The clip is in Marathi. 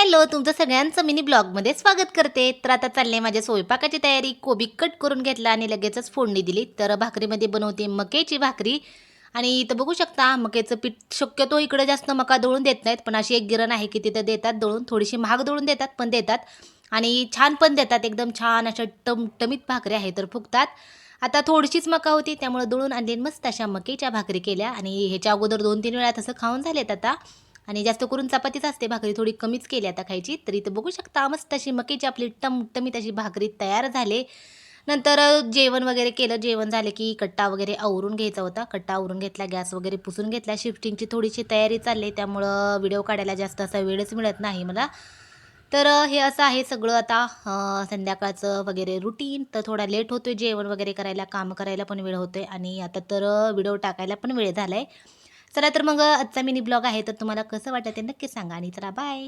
हॅलो, तुमचं सगळ्यांचं मिनी ब्लॉगमध्ये स्वागत करते. तर आता चालली आहे माझ्या स्वयंपाकाची तयारी. कोबी कट करून घेतला आणि लगेचच फोडणी दिली. तर भाकरीमध्ये बनवते मक्याची भाकरी आणि इथं बघू शकता मक्याचं पीठ शक्यतो इकडे जास्त मका दळून देत नाहीत. पण अशी एक गिरण आहे की तिथं देतात दळून. थोडीशी महाग दळून देतात, पण देतात आणि छान पण देतात. एकदम छान अशा टमटमीत भाकरी आहे तर फुगतात. आता थोडीशीच मका होती त्यामुळे दळून आणली आणि मस्त अशा मक्याच्या भाकरी केल्या आणि ह्याच्या अगोदर 2-3 वेळा तसं खाऊन झालेत आता. आणि जास्त करून चपातीच असते, भाकरी थोडी कमीच केली आता खायची. तर इथं बघू शकता मस्त अशी मक्याची आपली टमटमीत अशी भाकरी तयार झाले. नंतर जेवण वगैरे केलं. जेवण झालं की कट्टा वगैरे आवरून घ्यायचा होता. कट्टा आवरून घेतला, गॅस वगैरे पुसून घेतला. शिफ्टिंगची थोडीशी तयारी चालली आहे, त्यामुळं व्हिडिओ काढायला जास्त असा वेळच मिळत नाही मला. तर हे असं आहे सगळं आता संध्याकाळचं वगैरे रुटीन. तर थोडा लेट होतोय जेवण वगैरे करायला, कामं करायला पण वेळ होतोय आणि आता तर व्हिडिओ टाकायला पण वेळ झालाय. चला तर मग आजचा मिनी ब्लॉग आहे तर तुम्हाला कसं वाटतं ते नक्की सांगा आणि चला बाय.